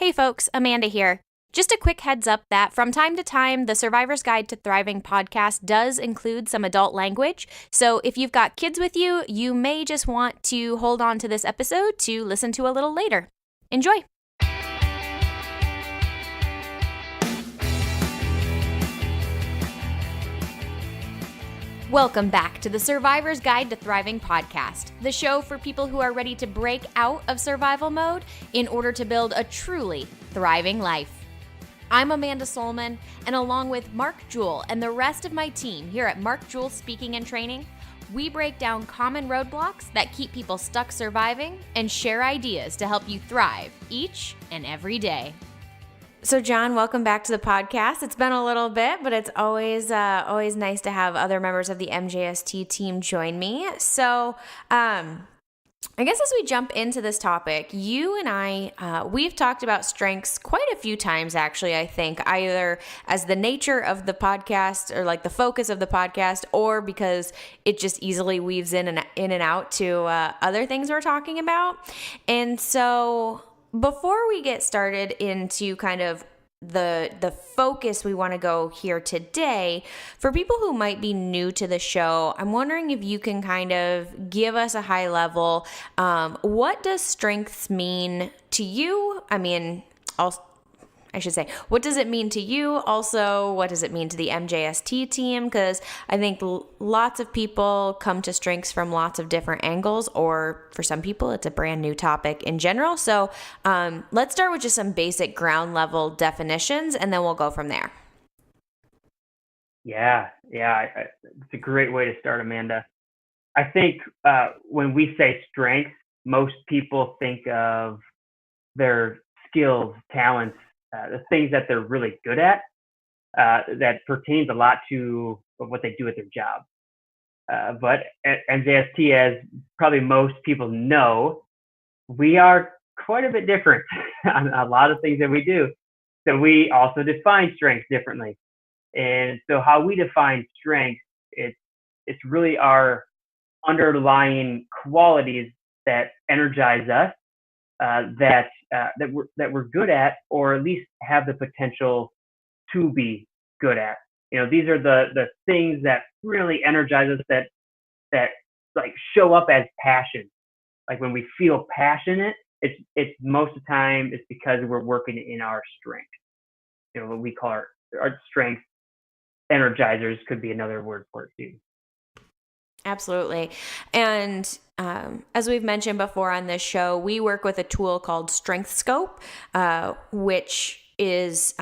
Hey folks, Amanda here. Just a quick heads up that from time to time, the Survivor's Guide to Thriving podcast does include some adult language. So if you've got kids with you, you may just want to hold on to this episode to listen to a little later. Enjoy! Welcome back to the Survivor's Guide to Thriving podcast, the show for people who are ready to break out of survival mode in order to build a truly thriving life. I'm Amanda Solman, and along with Mark Jewell and the rest of my team here at Mark Jewell Speaking and Training, we break down common roadblocks that keep people stuck surviving and share ideas to help you thrive each and every day. So, John, welcome back to the podcast. It's been a little bit, but it's always nice to have other members of the MJST team join me. So, I guess as we jump into this topic, you and I, we've talked about strengths quite a few times, actually, I think, either as the nature of the podcast or like the focus of the podcast, or because it just easily weaves in and out to other things we're talking about. And so before we get started into kind of the focus we want to go here today, for people who might be new to the show, I'm wondering if you can kind of give us a high level, what does strengths mean to you? I should say, what does it mean to you? Also, what does it mean to the MJST team? Because I think lots of people come to strengths from lots of different angles, or for some people, it's a brand new topic in general. So let's start with just some basic ground level definitions, and then we'll go from there. Yeah, it's a great way to start, Amanda. I think when we say strengths, most people think of their skills, talents, the things that they're really good at, that pertains a lot to what they do at their job. But at MJST, as probably most people know, we are quite a bit different on a lot of things that we do. So we also define strengths differently. And so how we define strengths, it's really our underlying qualities that energize us, that we're good at, or at least have the potential to be good at. You know, these are the things that really energize us, that like show up as passion. Like when we feel passionate, it's most of the time it's because we're working in our strength. You know, what we call our strength energizers could be another word for it too. Absolutely. And as we've mentioned before on this show, we work with a tool called StrengthScope, which is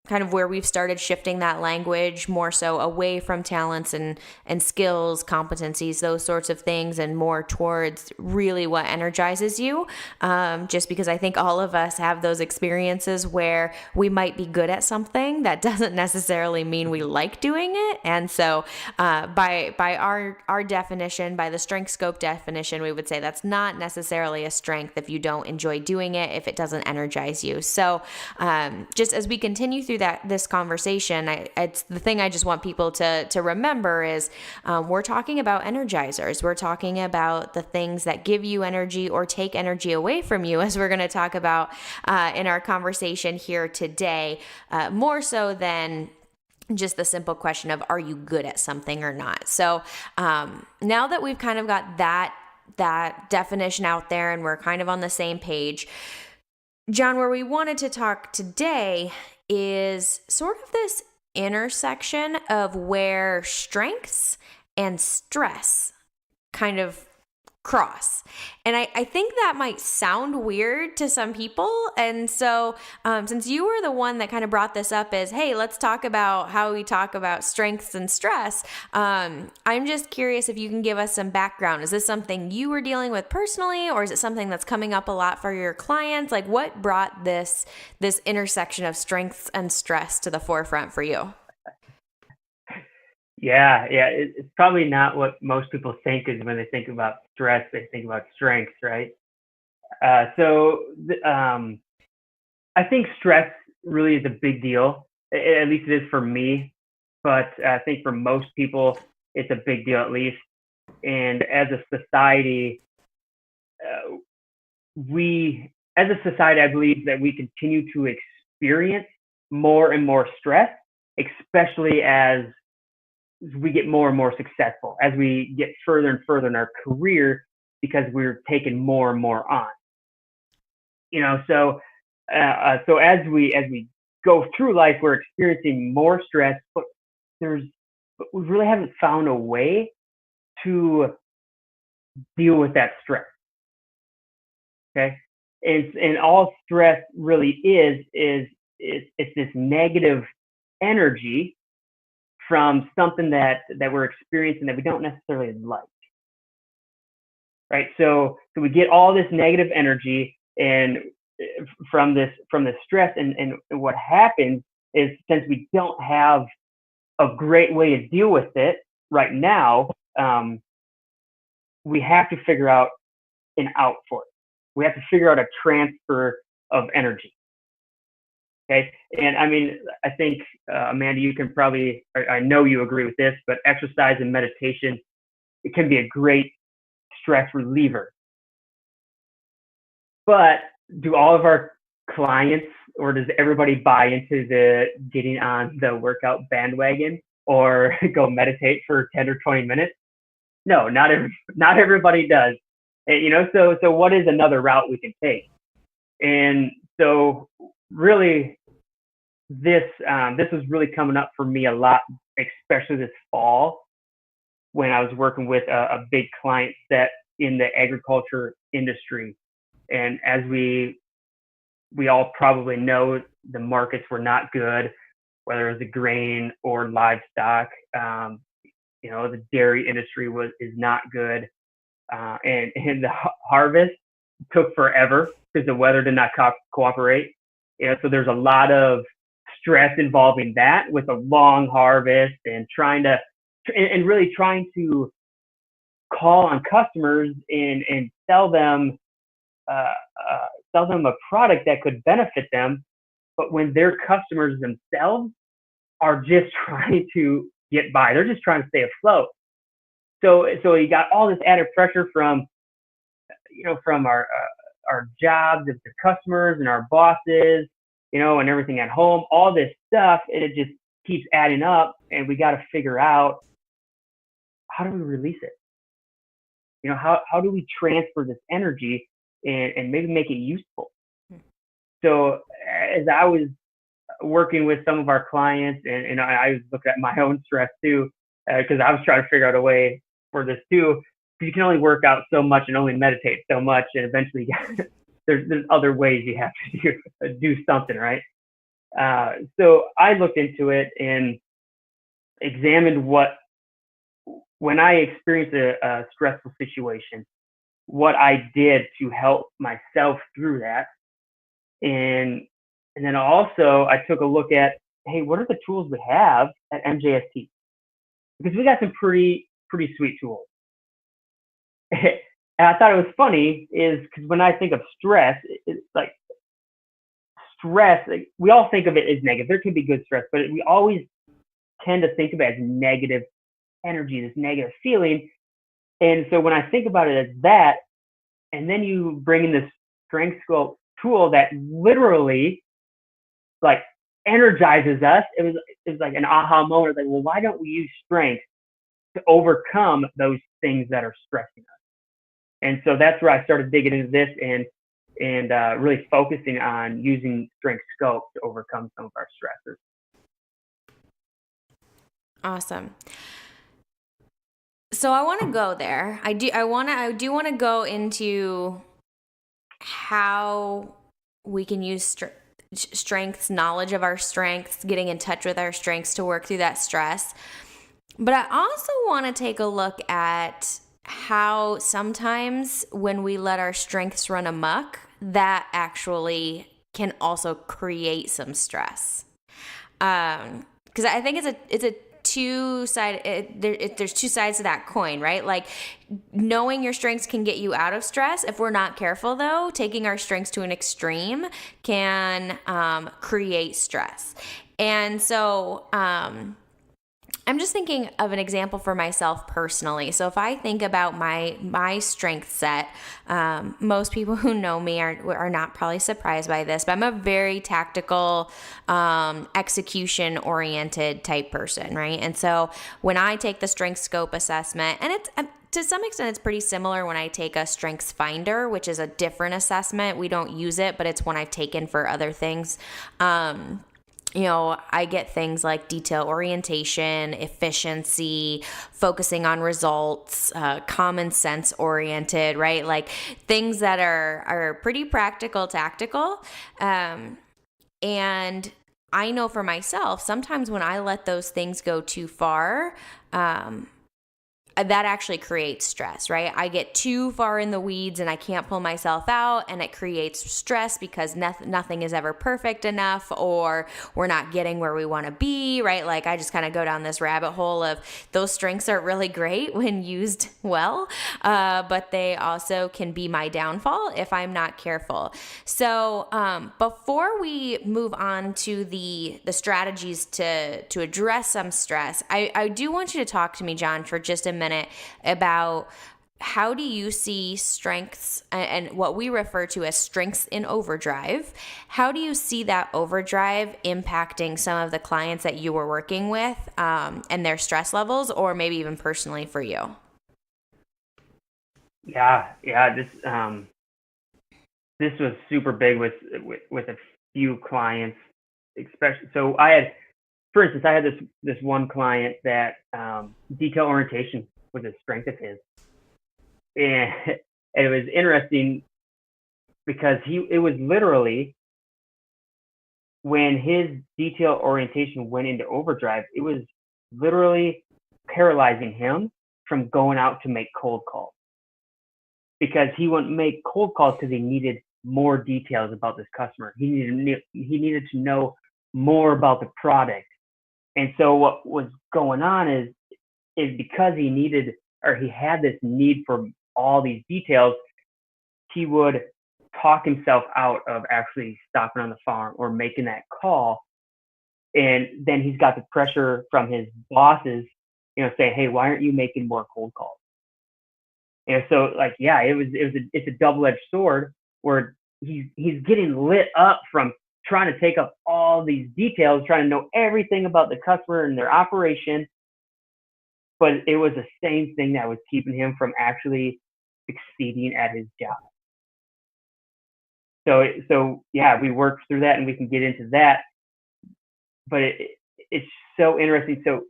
kind of where we've started shifting that language more so away from talents and skills, competencies, those sorts of things, and more towards really what energizes you. Just because I think all of us have those experiences where we might be good at something that doesn't necessarily mean we like doing it. And so by our definition, by the StrengthScope definition, we would say that's not necessarily a strength if you don't enjoy doing it, if it doesn't energize you. So just as we continue through this conversation, it's the thing I just want people to remember is we're talking about energizers. We're talking about the things that give you energy or take energy away from you, as we're going to talk about in our conversation here today, more so than just the simple question of, are you good at something or not? So now that we've kind of got that definition out there and we're kind of on the same page, John, where we wanted to talk today is sort of this intersection of where strengths and stress kind of cross. And I think that might sound weird to some people. And so since you were the one that kind of brought this up as, hey, let's talk about how we talk about strengths and stress, I'm just curious if you can give us some background. Is this something you were dealing with personally, or is it something that's coming up a lot for your clients? Like, what brought this intersection of strengths and stress to the forefront for you? Yeah, it's probably not what most people think is when they think about stress, they think about strengths, right? I think stress really is a big deal. At least it is for me, but I think for most people, it's a big deal at least. And as a society, we as a society, I believe that we continue to experience more and more stress, especially as we get more and more successful, as we get further and further in our career, because we're taking more and more on. So as we go through life, we're experiencing more stress, but there's but we really haven't found a way to deal with that stress. Okay, and all stress really is it's this negative energy from something that we're experiencing that we don't necessarily like, right? So we get all this negative energy and from this stress, and what happens is, since we don't have a great way to deal with it right now, we have to figure out an out for it. We have to figure out a transfer of energy. Okay. And I mean, I think, Amanda, you can probably, I know you agree with this, but exercise and meditation, it can be a great stress reliever. But do all of our clients, or does everybody buy into the getting on the workout bandwagon or go meditate for 10 or 20 minutes? No, not everybody does. And, so what is another route we can take? And so really, this was really coming up for me a lot, especially this fall, when I was working with a big client set in the agriculture industry. And as we all probably know, the markets were not good, whether it was the grain or livestock. The dairy industry is not good, and the harvest took forever because the weather did not cooperate. So there's a lot of stress involving that, with a long harvest, and really trying to call on customers and sell them a product that could benefit them. But when their customers themselves are just trying to get by, they're just trying to stay afloat. So you got all this added pressure from our jobs, the customers and our bosses, and everything at home, all this stuff, and it just keeps adding up, and we got to figure out, how do we release it? How do we transfer this energy and maybe make it useful? So as I was working with some of our clients, and I was looking at my own stress too, because I was trying to figure out a way for this too, because you can only work out so much and only meditate so much, and eventually there's other ways you have to do something, right? So I looked into it and examined when I experienced a stressful situation, what I did to help myself through that. And then also I took a look at, hey, what are the tools we have at MJST? Because we got some pretty sweet tools. And I thought it was funny is because when I think of stress, it's like stress, like, we all think of it as negative. There can be good stress, but we always tend to think of it as negative energy, this negative feeling. And so when I think about it as that, and then you bring in this strength scope tool that literally like energizes us, it was like an aha moment. Like, well, why don't we use strength to overcome those things that are stressing us? And so that's where I started digging into this and really focusing on using strength scope to overcome some of our stressors. Awesome. So I want to go there. I do want to go into how we can use strengths, knowledge of our strengths, getting in touch with our strengths to work through that stress. But I also want to take a look at how sometimes when we let our strengths run amok, that actually can also create some stress. Because I think it's a there's two sides to that coin, right? Like, knowing your strengths can get you out of stress. If we're not careful, though, taking our strengths to an extreme can create stress. And so I'm just thinking of an example for myself personally. So if I think about my strength set, most people who know me are not probably surprised by this, but I'm a very tactical, execution oriented type person, right? And so when I take the strength scope assessment, and it's to some extent, it's pretty similar when I take a strengths finder, which is a different assessment. We don't use it, but it's one I've taken for other things. I get things like detail orientation, efficiency, focusing on results, common sense oriented, right? Like things that are pretty practical, tactical. And I know for myself, sometimes when I let those things go too far, that actually creates stress, right? I get too far in the weeds and I can't pull myself out, and it creates stress because nothing is ever perfect enough, or we're not getting where we want to be, right? Like I just kind of go down this rabbit hole of those strengths are really great when used well, but they also can be my downfall if I'm not careful. So before we move on to the strategies to address some stress, I do want you to talk to me, John, for just a minute about how do you see strengths and what we refer to as strengths in overdrive. How do you see that overdrive impacting some of the clients that you were working with and their stress levels, or maybe even personally for you? Yeah. This was super big with a few clients, especially. So for instance, I had this one client that detail orientation was a strength of his, and it was interesting because it was literally when his detail orientation went into overdrive, it was literally paralyzing him from going out to make cold calls, because he wouldn't make cold calls because he needed more details about this customer. He needed to know more about the product. And so what was going on is because he had this need for all these details, he would talk himself out of actually stopping on the farm or making that call. And then he's got the pressure from his bosses, saying, "Hey, why aren't you making more cold calls?" So it's a double-edged sword where he's getting lit up from trying to take up all these details, trying to know everything about the customer and their operation. But it was the same thing that was keeping him from actually succeeding at his job. So we worked through that, and we can get into that. But it's so interesting. So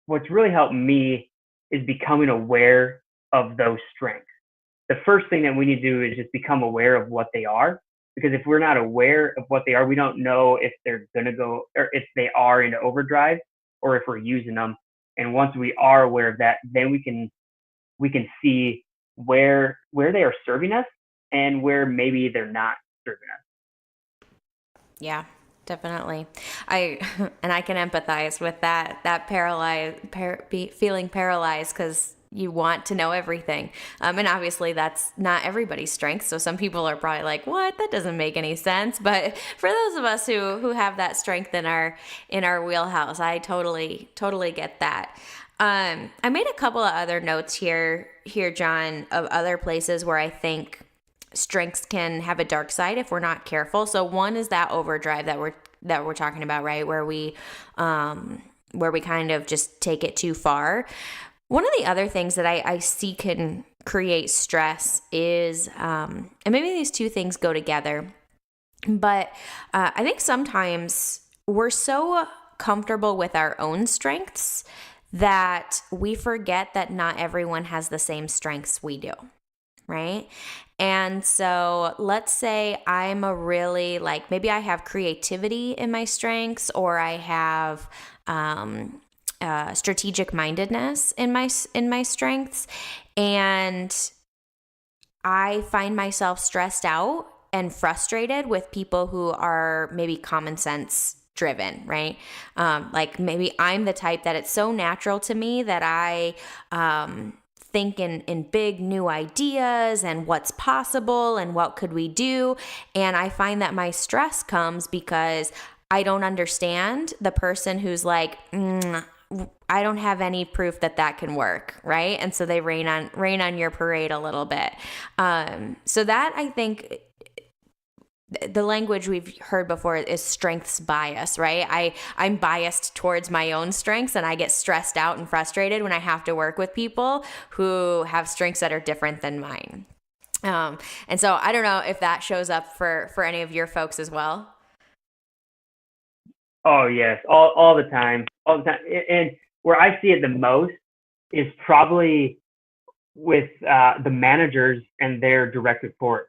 what's really helped me is becoming aware of those strengths. The first thing that we need to do is just become aware of what they are, because if we're not aware of what they are, we don't know if they're going to go, or if they are into overdrive, or if we're using them. And once we are aware of that, then we can see where they are serving us and where maybe they're not serving us. Yeah, definitely. I can empathize with that feeling paralyzed, because you want to know everything. And obviously that's not everybody's strength. So some people are probably like, what? That doesn't make any sense. But for those of us who have that strength in our wheelhouse, I totally get that. I made a couple of other notes here, John, of other places where I think strengths can have a dark side if we're not careful. So one is that overdrive that we're talking about, right? Where we kind of just take it too far. One of the other things that I see can create stress is, and maybe these two things go together, but I think sometimes we're so comfortable with our own strengths that we forget that not everyone has the same strengths we do, right? And so let's say I'm maybe I have creativity in my strengths, or I have strategic mindedness in my strengths, and I find myself stressed out and frustrated with people who are maybe common sense driven, right? Like maybe I'm the type that it's so natural to me that I think in big new ideas and what's possible and what could we do. And I find that my stress comes because I don't understand the person who's like, I don't have any proof that that can work, right? And so they rain on your parade a little bit. So that, I think, the language we've heard before is strengths bias, right? I'm biased towards my own strengths, and I get stressed out and frustrated when I have to work with people who have strengths that are different than mine. And so I don't know if that shows up for any of your folks as well. Oh yes, all the time, all the time. And where I see it the most is probably with the managers and their direct report,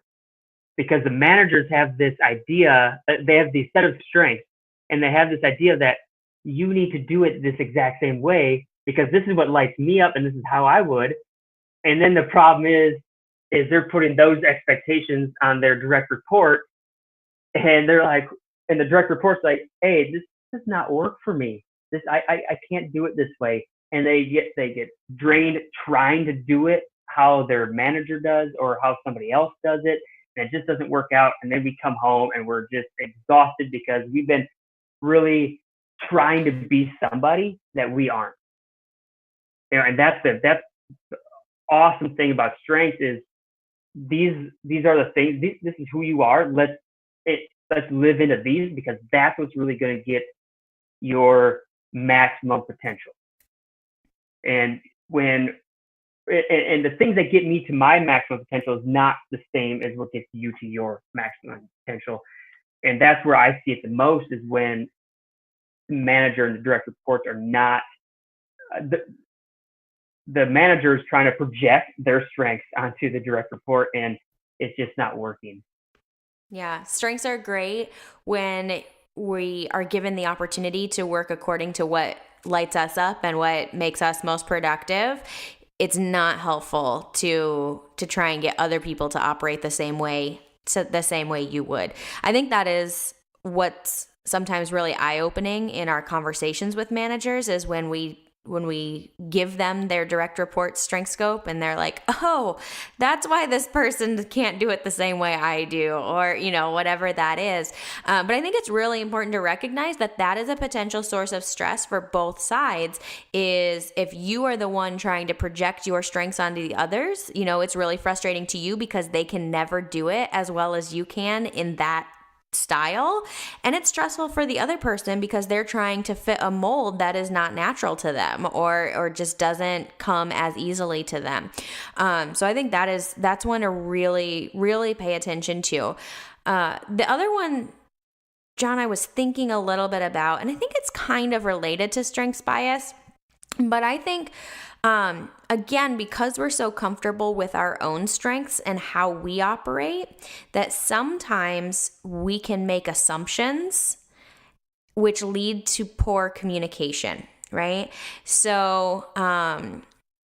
because the managers have this idea, they have these set of strengths, and they have this idea that you need to do it this exact same way because this is what lights me up and this is how I would. And then the problem is they're putting those expectations on their direct report, and they're like, and the direct report's like, hey, this does not work for me. I can't do it this way. And they get drained trying to do it how their manager does or how somebody else does it, and it just doesn't work out. And then we come home and we're just exhausted because we've been really trying to be somebody that we aren't. And that's the awesome thing about strength is these are the things. This is who you are. Let's live into these because that's what's really going to get your maximum potential. And the things that get me to my maximum potential is not the same as what gets you to your maximum potential. And that's where I see it the most is when the manager and the direct reports are not the manager is trying to project their strengths onto the direct report, and it's just not working. Yeah, strengths are great when we are given the opportunity to work according to what lights us up and what makes us most productive. It's not helpful to try and get other people to operate the same way you would. I think that is what's sometimes really eye-opening in our conversations with managers is when we give them their direct report strength scope and they're like, oh, that's why this person can't do it the same way I do, or, whatever that is. But I think it's really important to recognize that that is a potential source of stress for both sides is if you are the one trying to project your strengths onto the others, it's really frustrating to you because they can never do it as well as you can in that style, and it's stressful for the other person because they're trying to fit a mold that is not natural to them or just doesn't come as easily to them. So I think that's one to really, really pay attention to. The other one, John, I was thinking a little bit about, and I think it's kind of related to strengths bias, but I think again, because we're so comfortable with our own strengths and how we operate, that sometimes we can make assumptions which lead to poor communication, right? So,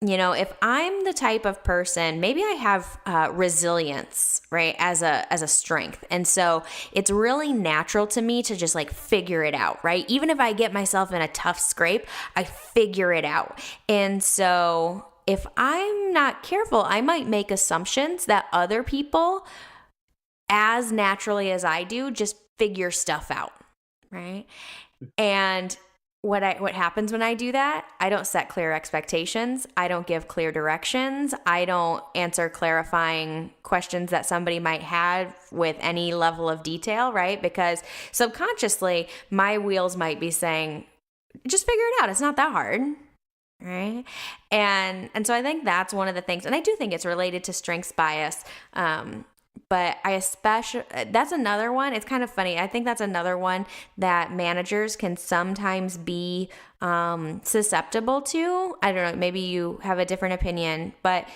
if I'm the type of person, maybe I have resilience, right, as a strength. And so it's really natural to me to just like figure it out, right? Even if I get myself in a tough scrape, I figure it out. And so if I'm not careful, I might make assumptions that other people, as naturally as I do, just figure stuff out, right? And what happens when I do that? I don't set clear expectations. I don't give clear directions. I don't answer clarifying questions that somebody might have with any level of detail, right? Because subconsciously, my wheels might be saying, just figure it out. It's not that hard. Right. And so I think that's one of the things, and I do think it's related to strengths bias. But that's another one. It's kind of funny. I think that's another one that managers can sometimes be susceptible to. I don't know, maybe you have a different opinion, but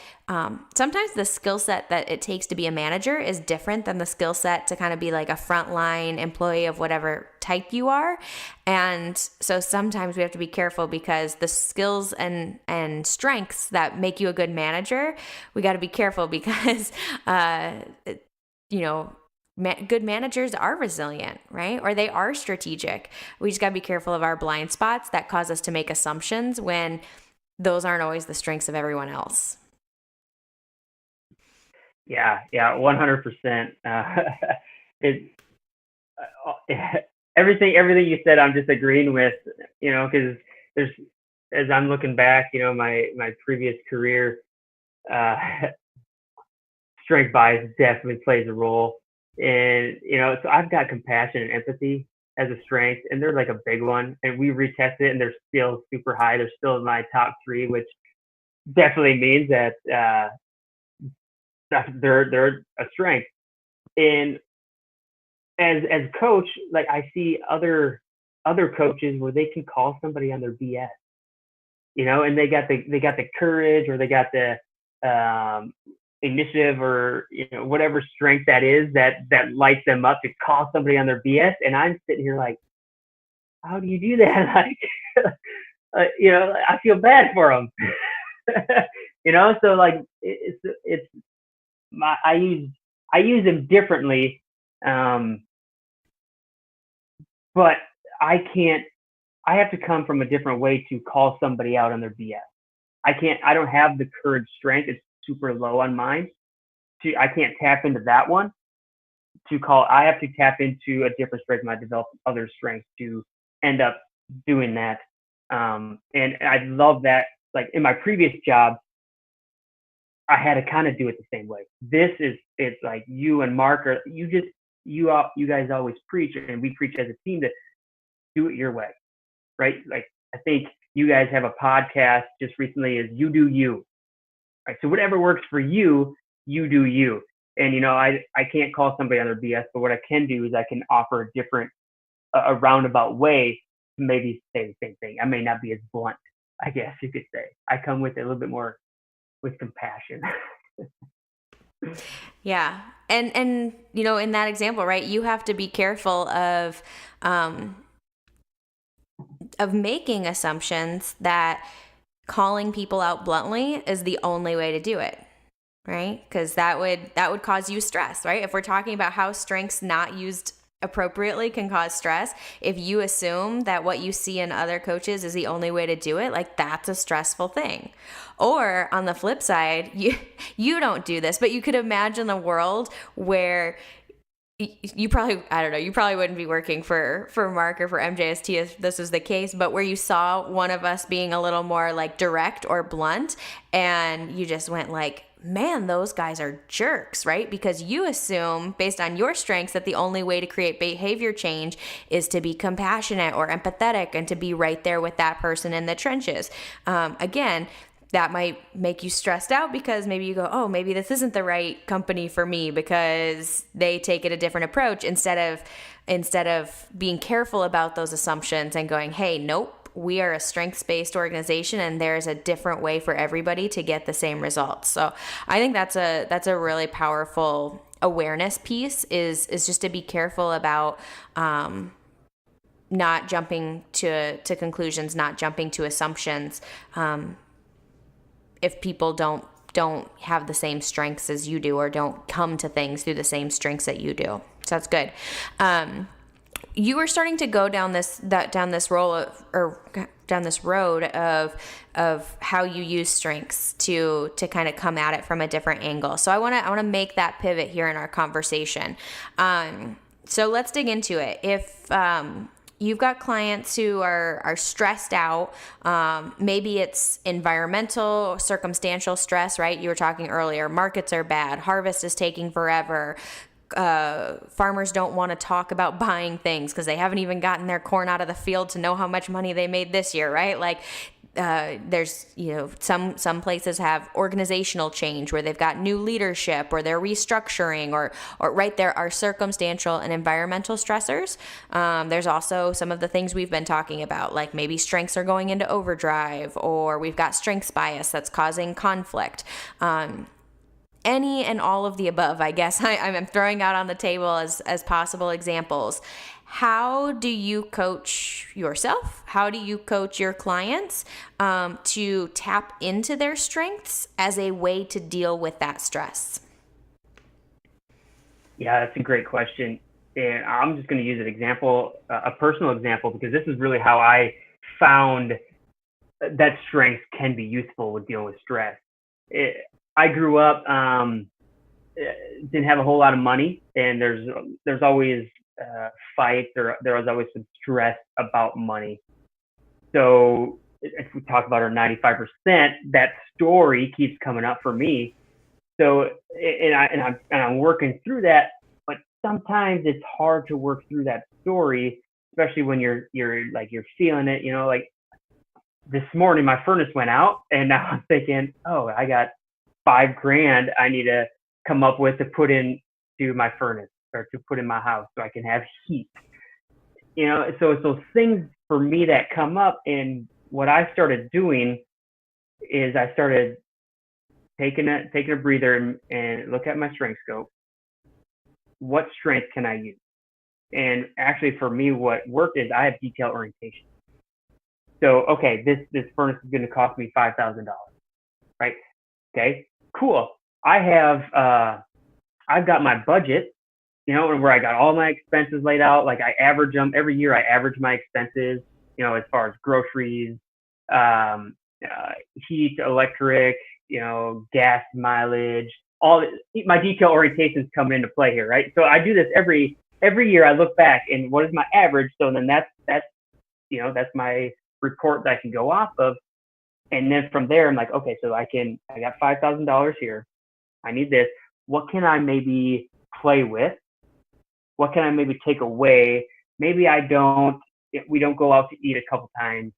sometimes the skill set that it takes to be a manager is different than the skill set to kind of be like a frontline employee of whatever type you are. And so sometimes we have to be careful because the skills and strengths that make you a good manager, we got to be careful because, good managers are resilient, right? Or they are strategic. We just got to be careful of our blind spots that cause us to make assumptions when those aren't always the strengths of everyone else. Yeah, 100%. It everything you said, I'm just agreeing with, because there's as I'm looking back, my previous career, uh, strength bias definitely plays a role. And, so I've got compassion and empathy as a strength, and they're like a big one. And we retested it, and they're still super high. They're still in my top three, which definitely means that they're a strength. And as a coach, like I see other coaches where they can call somebody on their BS, and they got the courage, or they got the initiative, or whatever strength that is that lights them up to call somebody on their BS. And I'm sitting here like, how do you do that? Like, I feel bad for them. So like it's I use them differently, but I have to come from a different way to call somebody out on their BS. I don't have the courage strength. It's super low on mine. I can't tap into that one I have to tap into a different strength, and I develop other strengths to end up doing that. And I love that. Like in my previous job, I had to kind of do it the same way. It's like you and Mark you guys always preach, and we preach as a team, to do it your way, right? Like I think you guys have a podcast just recently, is you do you, right? So whatever works for you, you do you. And I can't call somebody on their BS, but what I can do is I can offer a roundabout way to maybe say the same thing. I may not be as blunt, I guess you could say. I come with it a little bit more with compassion. Yeah. And in that example, right, you have to be careful of making assumptions that calling people out bluntly is the only way to do it, right? Because that would cause you stress, right? If we're talking about how strengths not used appropriately can cause stress, if you assume that what you see in other coaches is the only way to do it, like that's a stressful thing. Or on the flip side, you don't do this, but you could imagine a world where you probably, I don't know, you probably wouldn't be working for Mark or for MJST if this was the case, but where you saw one of us being a little more like direct or blunt, and you just went like, man, those guys are jerks, right? Because you assume based on your strengths that the only way to create behavior change is to be compassionate or empathetic and to be right there with that person in the trenches. Again, that might make you stressed out because maybe you go, oh, maybe this isn't the right company for me because they take it a different approach, instead of being careful about those assumptions and going, hey, nope, we are a strengths-based organization and there's a different way for everybody to get the same results. So I think that's a really powerful awareness piece, is just to be careful about not jumping to conclusions, not jumping to assumptions, if people don't have the same strengths as you do, or don't come to things through the same strengths that you do. So that's good. You were starting to go down this road of how you use strengths to kind of come at it from a different angle. So I want to make that pivot here in our conversation. So let's dig into it. If you've got clients who are stressed out, maybe it's environmental, circumstantial stress, right? You were talking earlier, markets are bad, harvest is taking forever. Farmers don't want to talk about buying things because they haven't even gotten their corn out of the field to know how much money they made this year, right? Like there's, some places have organizational change where they've got new leadership, or they're restructuring, or right, there are circumstantial and environmental stressors. There's also some of the things we've been talking about, like maybe strengths are going into overdrive, or we've got strengths bias that's causing conflict. Any and all of the above, I guess I'm throwing out on the table as possible examples. How do you coach yourself? How do you coach your clients to tap into their strengths as a way to deal with that stress? Yeah, that's a great question. And I'm just going to use an example, a personal example, because this is really how I found that strengths can be useful with dealing with stress. I grew up, didn't have a whole lot of money, and there's always fights, or there was always some stress about money. So if we talk about our 95%, that story keeps coming up for me. So, I'm working through that, but sometimes it's hard to work through that story, especially when you're feeling it. Like this morning, my furnace went out, and now I'm thinking, oh, I got $5,000 I need to come up with to put into my furnace or to put in my house so I can have heat. So it's those things for me that come up, and what I started doing is I started taking a breather and look at my strength scope. What strength can I use? And actually, for me, what worked is I have detail orientation. So, okay, this furnace is going to cost me $5,000, right? Okay, cool. I've got my budget, where I got all my expenses laid out. Like I average them every year. I average my expenses, as far as groceries, heat, electric, gas mileage, all my detail orientations coming into play here, right? So I do this every year. I look back and what is my average? So then that's my report that I can go off of. And then from there, I'm like, okay, so I got $5,000 here. I need this. What can I maybe play with? What can I maybe take away? Maybe we don't go out to eat a couple times,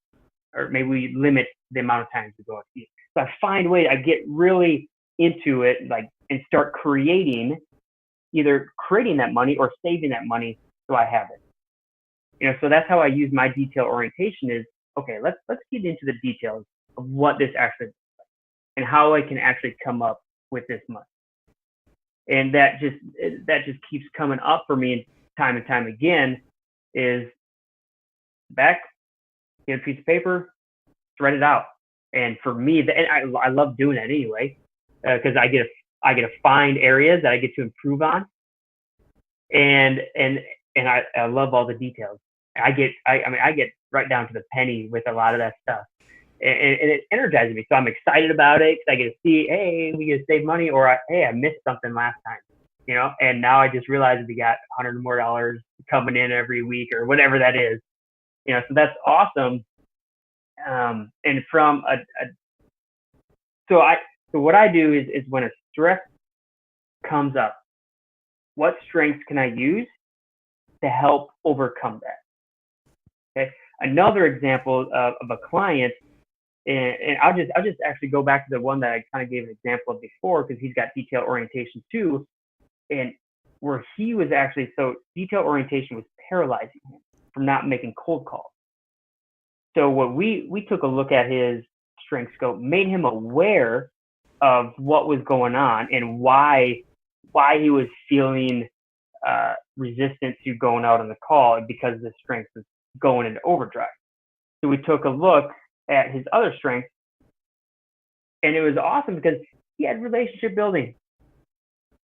or maybe we limit the amount of times we go out to eat. So I find ways, I get really into it, and start either creating that money or saving that money so I have it. So that's how I use my detail orientation is, okay, let's get into the details of what this actually looks like and how I can actually come up with this money. And that just keeps coming up for me time and time again is back, get a piece of paper, write it out. And for me, and I love doing that anyway, because I get to find areas that I get to improve on, and I love all the details. I get right down to the penny with a lot of that stuff, and it energizes me. So I'm excited about it because I get to see, hey, we get to save money, or hey, I missed something last time, and now I just realized we got $100 more coming in every week or whatever that is, so that's awesome. And from so what I do is when a stress comes up, what strengths can I use to help overcome that? Okay. Another example of a client, and I'll just actually go back to the one that I kind of gave an example of before, because he's got detail orientation too, and where he was actually, so detail orientation was paralyzing him from not making cold calls. So what we took a look at his strength scope, made him aware of what was going on and why he was feeling resistant to going out on the call, because the strength was going into overdrive. So we took a look at his other strengths, and it was awesome because he had relationship building,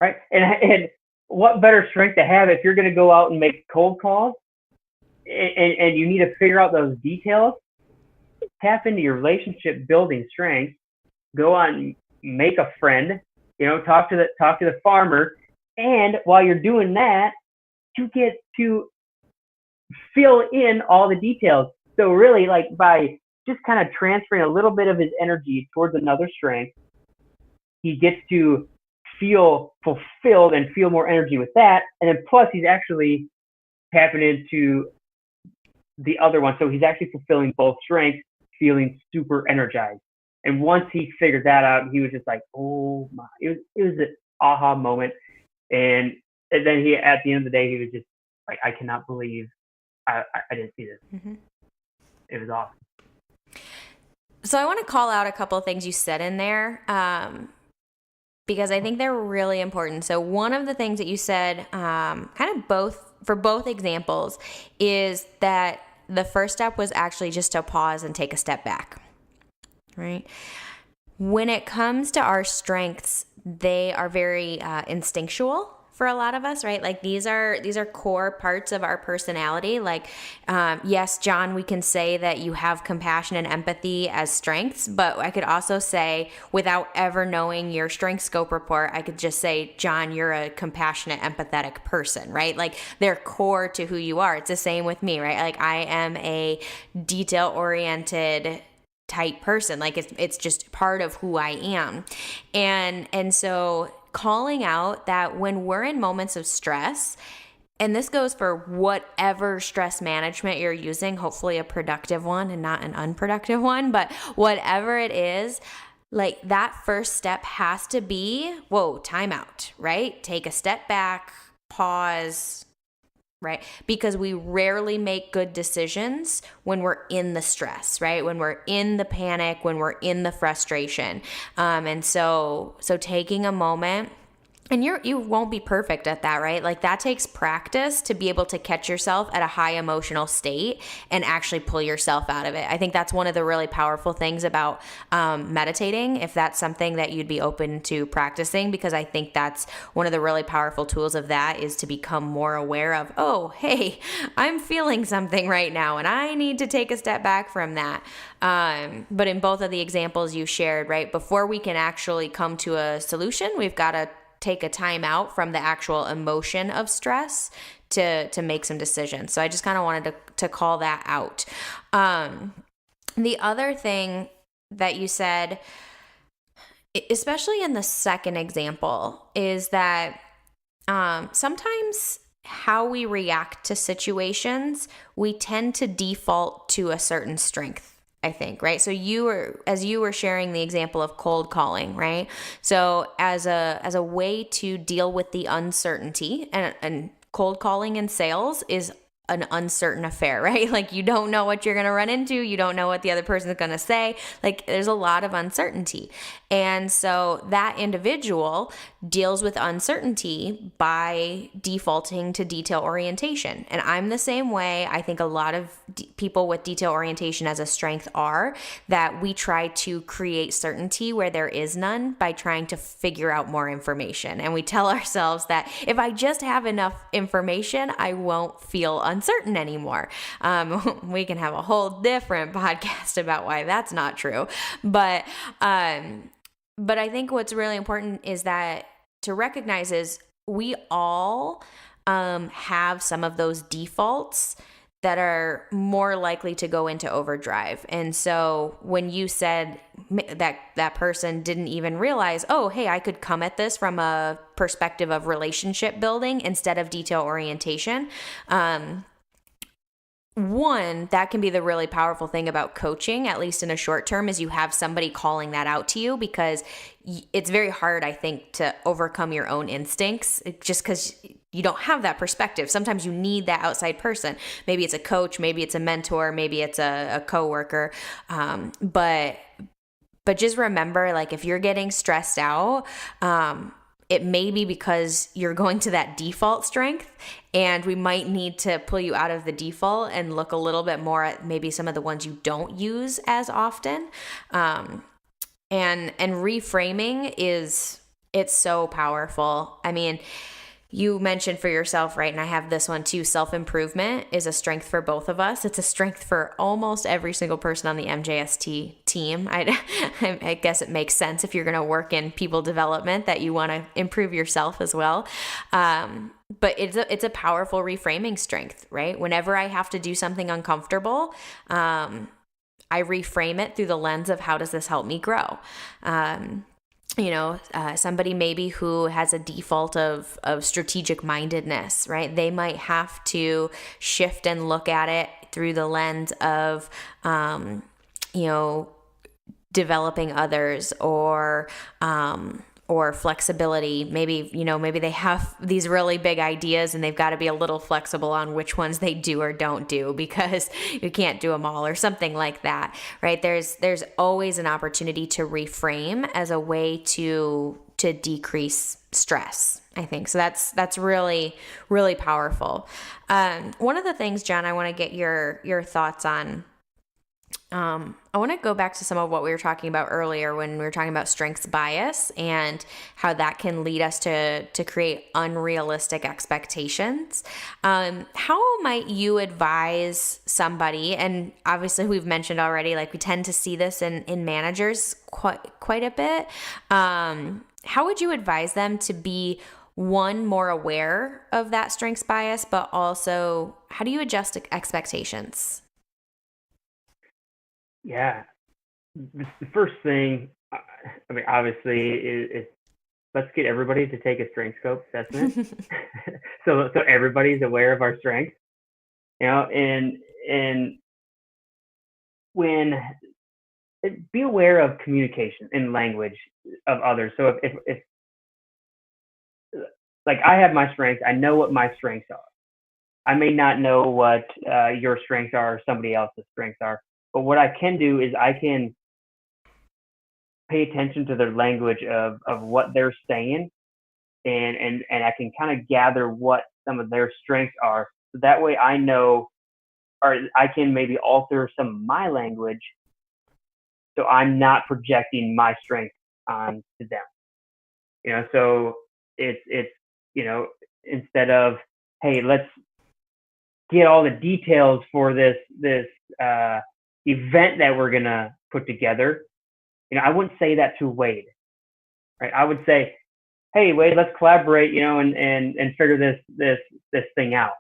right? And what better strength to have if you're going to go out and make cold calls, and you need to figure out those details? Tap into your relationship building strength. Go on, make a friend. Talk to the farmer, and while you're doing that, you get to fill in all the details. So really, like by just kind of transferring a little bit of his energy towards another strength, he gets to feel fulfilled and feel more energy with that. And then plus he's actually tapping into the other one. So he's actually fulfilling both strengths, feeling super energized. And once he figured that out, he was just like, oh my, it was an aha moment. And then at the end of the day, he was just like, I cannot believe I didn't see this. Mm-hmm. It was awesome. So I want to call out a couple of things you said in there, because I think they're really important. So one of the things that you said, kind of for both examples, is that the first step was actually just to pause and take a step back, right? When it comes to our strengths, they are very instinctual for a lot of us, right? Like these are core parts of our personality. Like, yes, John, we can say that you have compassion and empathy as strengths, but I could also say, without ever knowing your strength scope report, I could just say, John, you're a compassionate, empathetic person, right? Like they're core to who you are. It's the same with me, right? Like I am a detail-oriented type person. Like it's just part of who I am. And so calling out that when we're in moments of stress, and this goes for whatever stress management you're using, hopefully a productive one and not an unproductive one, but whatever it is, like that first step has to be, whoa, time out, right? Take a step back, pause, right? Because we rarely make good decisions when we're in the stress, right? When we're in the panic, when we're in the frustration. And so taking a moment, and you won't be perfect at that, right? Like that takes practice to be able to catch yourself at a high emotional state and actually pull yourself out of it. I think that's one of the really powerful things about meditating, if that's something that you'd be open to practicing, because I think that's one of the really powerful tools of that is to become more aware of, oh, hey, I'm feeling something right now and I need to take a step back from that. But in both of the examples you shared, right, before we can actually come to a solution, we've got to take a time out from the actual emotion of stress to make some decisions. So I just kind of wanted to call that out. The other thing that you said, especially in the second example, is that sometimes how we react to situations, we tend to default to a certain strength, I think, right? So as you were sharing the example of cold calling, right? So as a way to deal with the uncertainty, and cold calling in sales is an uncertain affair, right? Like you don't know what you're going to run into. You don't know what the other person is going to say. Like there's a lot of uncertainty. And so that individual deals with uncertainty by defaulting to detail orientation. And I'm the same way. I think a lot of people with detail orientation as a strength are that we try to create certainty where there is none by trying to figure out more information. And we tell ourselves that if I just have enough information, I won't feel uncertain anymore. We can have a whole different podcast about why that's not true. But I think what's really important is that to recognize is we all have some of those defaults that are more likely to go into overdrive. And so when you said that person didn't even realize, oh, hey, I could come at this from a perspective of relationship building instead of detail orientation. One, that can be the really powerful thing about coaching, at least in a short term, is you have somebody calling that out to you, because it's very hard, I think, to overcome your own instincts just because you don't have that perspective. Sometimes you need that outside person. Maybe it's a coach, maybe it's a mentor, maybe it's a coworker. But just remember, like if you're getting stressed out, it may be because you're going to that default strength, and we might need to pull you out of the default and look a little bit more at maybe some of the ones you don't use as often. And reframing it's so powerful. I mean, you mentioned for yourself, right? And I have this one too. Self-improvement is a strength for both of us. It's a strength for almost every single person on the MJST team. I guess it makes sense if you're going to work in people development that you want to improve yourself as well. But it's a powerful reframing strength, right? Whenever I have to do something uncomfortable, I reframe it through the lens of how does this help me grow? Somebody maybe who has a default of strategic mindedness, right? They might have to shift and look at it through the lens of, developing others or flexibility. Maybe they have these really big ideas and they've got to be a little flexible on which ones they do or don't do because you can't do them all or something like that, right? There's always an opportunity to reframe as a way to decrease stress, I think. So that's really, really powerful. One of the things, John, I want to get your thoughts on. I want to go back to some of what we were talking about earlier when we were talking about strengths bias and how that can lead us to create unrealistic expectations. How might you advise somebody, and obviously we've mentioned already, like we tend to see this in managers quite a bit. How would you advise them to be, one, more aware of that strengths bias, but also how do you adjust expectations? Yeah. the first thing, I mean, obviously, is let's get everybody to take a strength scope assessment, so everybody's aware of our strengths, and when be aware of communication and language of others. So if like I have my strengths, I know what my strengths are. I may not know what your strengths are or somebody else's strengths are, but what I can do is I can pay attention to their language of what they're saying, and I can kind of gather what some of their strengths are. So that way I know, or I can maybe alter some of my language so I'm not projecting my strength onto them. So it's instead of, hey, let's get all the details for this event that we're gonna put together. I wouldn't say that to Wade, right? I would say, hey, Wade, let's collaborate, and figure this thing out,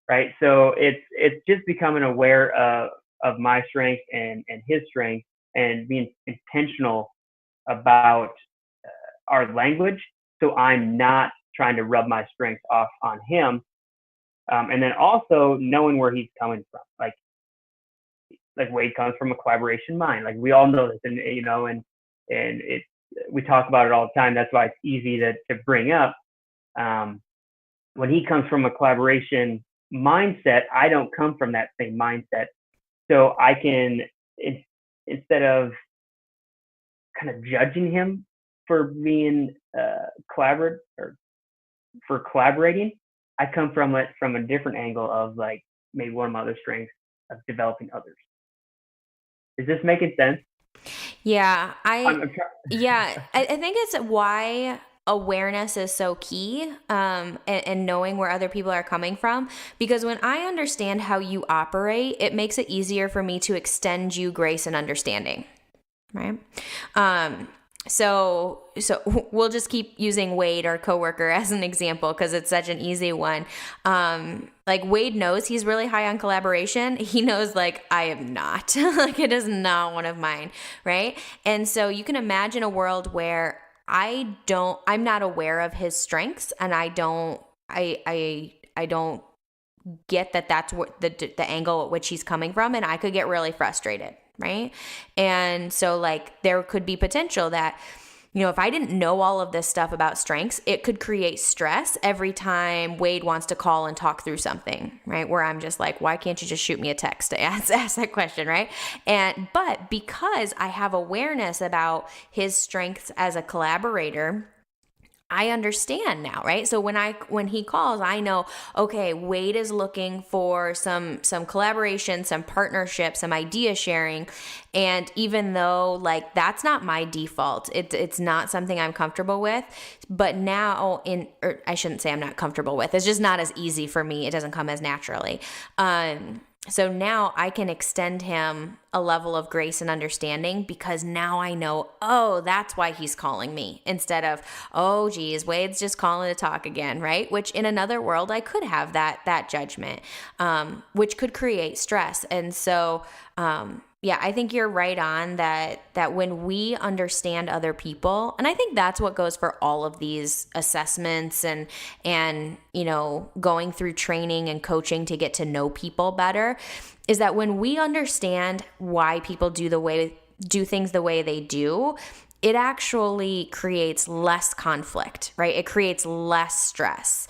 right? So it's just becoming aware of my strength and his strength, and being intentional about our language, so I'm not trying to rub my strength off on him, and then also knowing where he's coming from. Like Wade comes from a collaboration mind. Like we all know this, and it we talk about it all the time. That's why it's easy to bring up. When he comes from a collaboration mindset, I don't come from that same mindset, so I can, instead of kind of judging him for being collaborative or for collaborating, I come from it from a different angle of like maybe one of my other strengths of developing others. Is this making sense? Yeah, I think it's why awareness is so key, and knowing where other people are coming from, because when I understand how you operate, it makes it easier for me to extend you grace and understanding, right? So we'll just keep using Wade, our coworker, as an example because it's such an easy one. Like Wade knows he's really high on collaboration. He knows like I am not. Like it is not one of mine, right? And so you can imagine a world where I'm not aware of his strengths, and I don't get that that's what the angle at which he's coming from, and I could get really frustrated. Right. And so like there could be potential that, if I didn't know all of this stuff about strengths, it could create stress every time Wade wants to call and talk through something, right? Where I'm just like, why can't you just shoot me a text to ask that question, right? But because I have awareness about his strengths as a collaborator, I understand now, right? So when he calls, I know, okay, Wade is looking for some collaboration, some partnership, some idea sharing. And even though like that's not my default, it's not something I'm comfortable with, but now or I shouldn't say I'm not comfortable with. It's just not as easy for me. It doesn't come as naturally. So now I can extend him a level of grace and understanding because now I know, oh, that's why he's calling me, instead of, oh, geez, Wade's just calling to talk again, right? Which in another world, I could have that judgment, which could create stress. And so, yeah, I think you're right on that when we understand other people, and I think that's what goes for all of these assessments and going through training and coaching to get to know people better, is that when we understand why people do things the way they do, it actually creates less conflict, right? It creates less stress,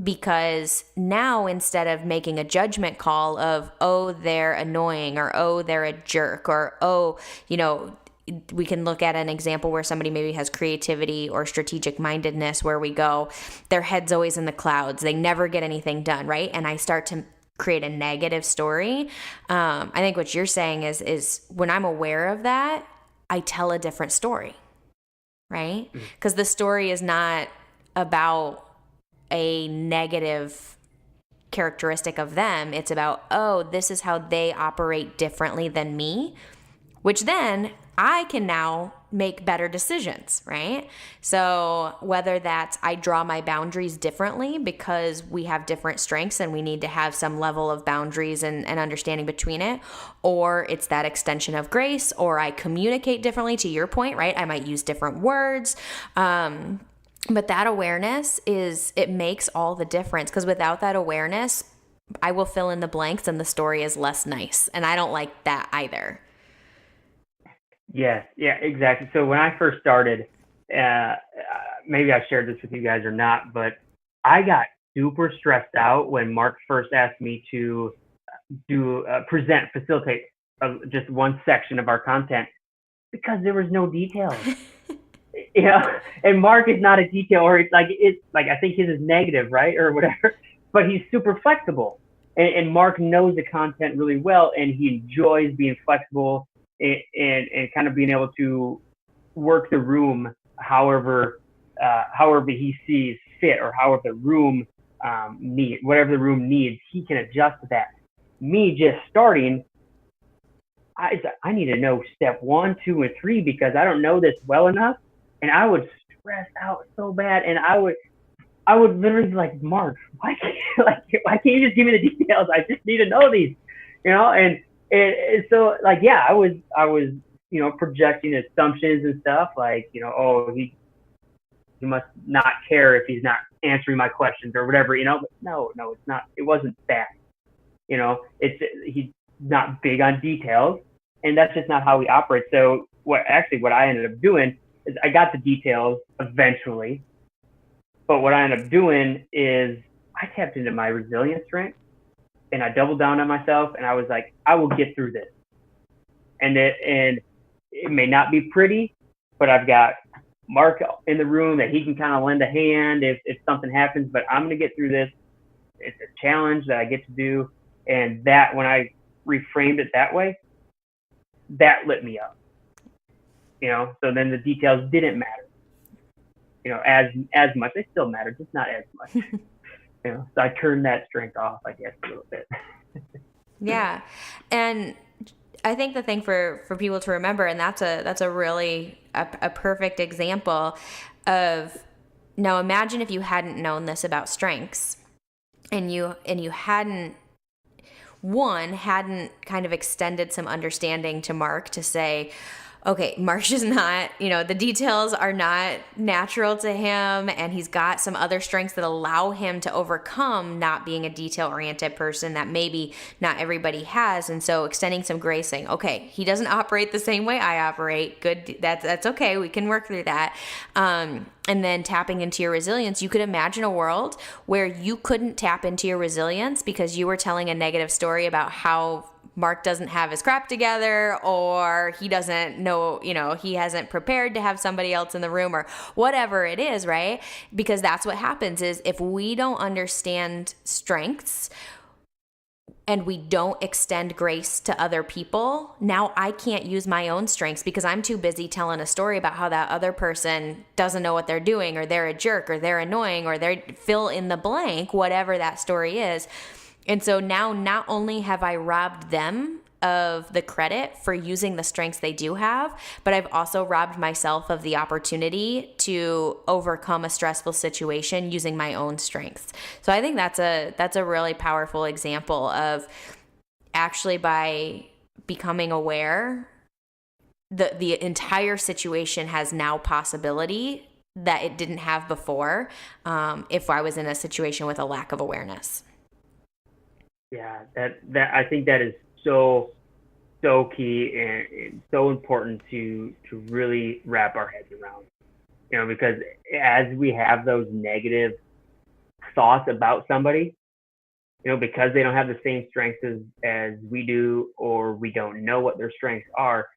because now instead of making a judgment call of, oh, they're annoying, or oh, they're a jerk, or oh, we can look at an example where somebody maybe has creativity or strategic mindedness, where we go, their head's always in the clouds, they never get anything done, right? And I start to create a negative story. I think what you're saying is when I'm aware of that, I tell a different story, right? Because the story is not about a negative characteristic of them. It's about, oh, this is how they operate differently than me, which then I can now make better decisions, right? So whether that's I draw my boundaries differently because we have different strengths and we need to have some level of boundaries and understanding between it, or it's that extension of grace, or I communicate differently, to your point, right? I might use different words. But that awareness it makes all the difference, because without that awareness, I will fill in the blanks and the story is less nice. And I don't like that either. Yes, yeah, exactly. So when I first started, uh, maybe I shared this with you guys or not, but I got super stressed out when Mark first asked me to facilitate just one section of our content because there was no details. You know, and Mark is not a detail, or it's like I think his is negative, right, or whatever. But he's super flexible, and Mark knows the content really well, and he enjoys being flexible and kind of being able to work the room however he sees fit, or however the room whatever the room needs, he can adjust to that. Me just starting, I need to know step 1, 2, and 3 because I don't know this well enough, and I would stress out so bad, and I would literally be like, Mark, why can't you just give me the details? I just need to know these, and so like, yeah, I was projecting assumptions and stuff like, oh, he must not care if he's not answering my questions or whatever, but no, it's not. It wasn't that, he's not big on details, and that's just not how we operate. So what I ended up doing is I got the details eventually, but what I ended up doing is I tapped into my resilience strength, and I doubled down on myself, and I was like, I will get through this. And it may not be pretty, but I've got Mark in the room that he can kind of lend a hand if something happens, but I'm going to get through this. It's a challenge that I get to do. And that, when I reframed it that way, that lit me up, so then the details didn't matter, as much. They still matter, just not as much. So I turned that strength off, I guess, a little bit. Yeah. And I think the thing for people to remember, and that's a really a perfect example of, now imagine if you hadn't known this about strengths, and you hadn't kind of extended some understanding to Mark to say, okay, Mark's just not, the details are not natural to him, and he's got some other strengths that allow him to overcome not being a detail-oriented person that maybe not everybody has. And so extending some grace, saying, okay, he doesn't operate the same way I operate. Good, that's okay. We can work through that. And then tapping into your resilience. You could imagine a world where you couldn't tap into your resilience because you were telling a negative story about how Mark doesn't have his crap together, or he doesn't know, he hasn't prepared to have somebody else in the room, or whatever it is, right? Because that's what happens is, if we don't understand strengths and we don't extend grace to other people, now I can't use my own strengths because I'm too busy telling a story about how that other person doesn't know what they're doing, or they're a jerk, or they're annoying, or they're fill in the blank, whatever that story is. And so now not only have I robbed them of the credit for using the strengths they do have, but I've also robbed myself of the opportunity to overcome a stressful situation using my own strengths. So I think that's a really powerful example of, actually, by becoming aware, the entire situation has now possibility that it didn't have before, if I was in a situation with a lack of awareness. Yeah, that I think that is so key and so important to really wrap our heads around. Because as we have those negative thoughts about somebody, because they don't have the same strengths as we do, or we don't know what their strengths are,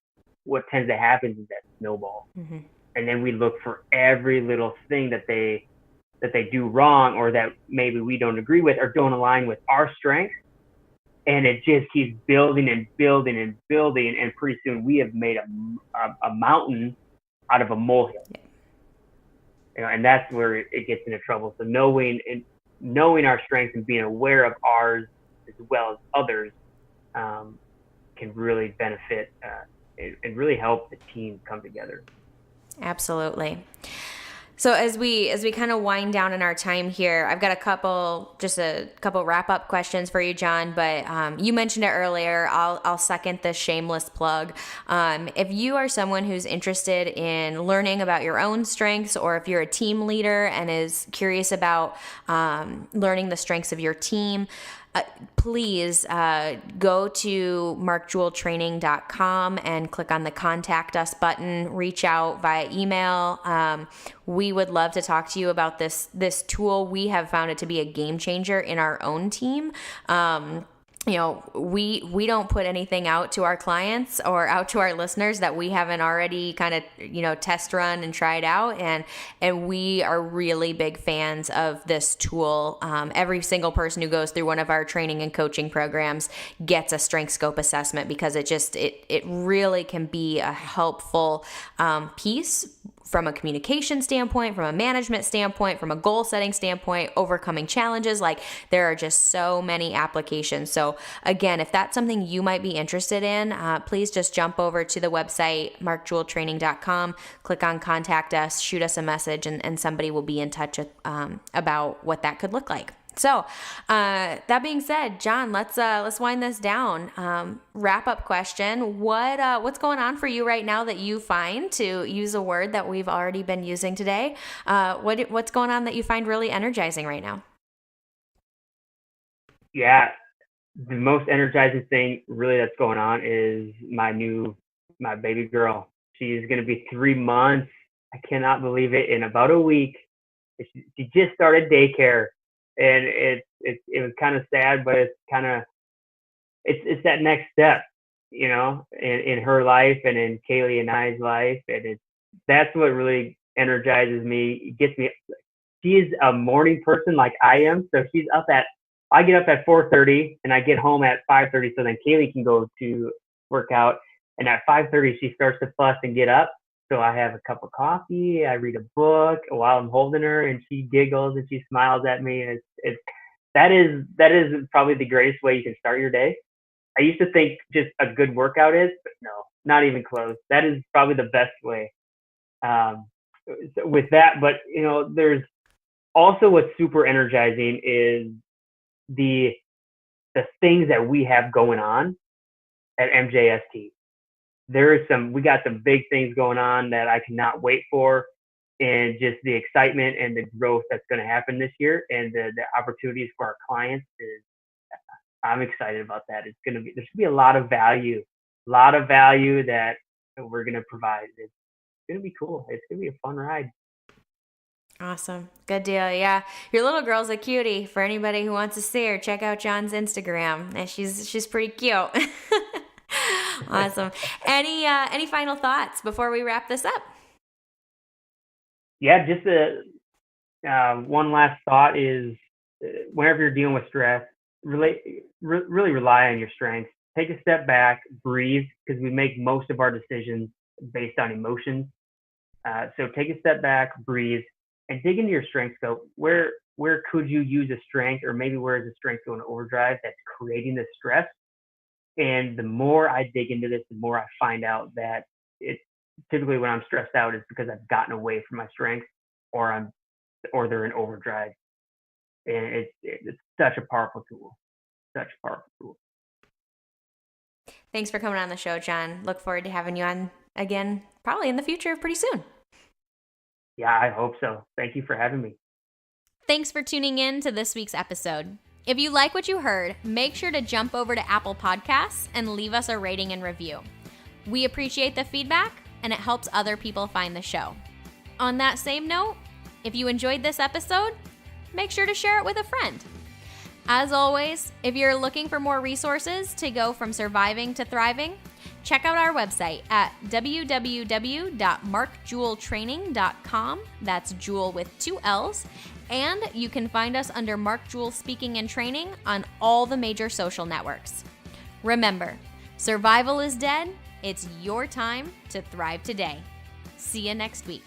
what tends to happen is that snowball. Mm-hmm. And then we look for every little thing that they do wrong, or that maybe we don't agree with or don't align with our strengths. And it just keeps building and building and building, and pretty soon we have made a mountain out of a molehill. Yeah. And that's where it gets into trouble. So knowing our strengths and being aware of ours as well as others can really benefit and really help the team come together. Absolutely. So as we kind of wind down in our time here, I've got a couple wrap up questions for you, John. But you mentioned it earlier. I'll second this shameless plug. If you are someone who's interested in learning about your own strengths, or if you're a team leader and is curious about learning the strengths of your team, please go to markjeweltraining.com and click on the contact us button. Reach out via email. We would love to talk to you about this tool. We have found it to be a game changer in our own team. We don't put anything out to our clients or out to our listeners that we haven't already kind of, test run and tried out. And we are really big fans of this tool. Every single person who goes through one of our training and coaching programs gets a strength scope assessment, because it really can be a helpful piece from a communication standpoint, from a management standpoint, from a goal setting standpoint, overcoming challenges. Like, there are just so many applications. So again, if that's something you might be interested in, please just jump over to the website, markjeweltraining.com, click on contact us, shoot us a message, and somebody will be in touch about what that could look like. So that being said, John, let's wind this down. Wrap up question: what's going on for you right now that you find, to use a word that we've already been using today? What's going on that you find really energizing right now? Yeah, the most energizing thing really that's going on is my baby girl. She's going to be 3 months. I cannot believe it. In about a week, she just started daycare. And it was kind of sad, but it's that next step, in her life and in Kaylee and I's life, and that's what really energizes me. It gets me. She's a morning person like I am, so I get up at 4:30 and I get home at 5:30, so then Kaylee can go to work out, and at 5:30 she starts to fuss and get up. So I have a cup of coffee, I read a book while I'm holding her, and she giggles and she smiles at me. And that is probably the greatest way you can start your day. I used to think just a good workout is, but no, not even close. That is probably the best way with that. But there's also what's super energizing is the things that we have going on at MJST. We got some big things going on that I cannot wait for, and just the excitement and the growth that's going to happen this year, and the opportunities for our clients I'm excited about that. There's going to be a lot of value that we're going to provide. It's going to be cool. It's going to be a fun ride. Awesome. Good deal. Yeah. Your little girl's a cutie. For anybody who wants to see her, check out John's Instagram. And she's pretty cute. Awesome. Any final thoughts before we wrap this up? Yeah, just one last thought is, whenever you're dealing with stress, really rely on your strengths. Take a step back, breathe, because we make most of our decisions based on emotions. So take a step back, breathe, and dig into your strengths. So where could you use a strength, or maybe where is the strength going to overdrive that's creating the stress? And the more I dig into this, the more I find out that typically when I'm stressed out, it's because I've gotten away from my strengths, or they're in overdrive. And it's such a powerful tool. Thanks for coming on the show, John. Look forward to having you on again, probably in the future pretty soon. Yeah, I hope so. Thank you for having me. Thanks for tuning in to this week's episode. If you like what you heard, make sure to jump over to Apple Podcasts and leave us a rating and review. We appreciate the feedback, and it helps other people find the show. On that same note, if you enjoyed this episode, make sure to share it with a friend. As always, if you're looking for more resources to go from surviving to thriving, check out our website at www.markjeweltraining.com. That's Jewel with 2 L's. And you can find us under Mark Jewel Speaking and Training on all the major social networks. Remember, survival is dead. It's your time to thrive today. See you next week.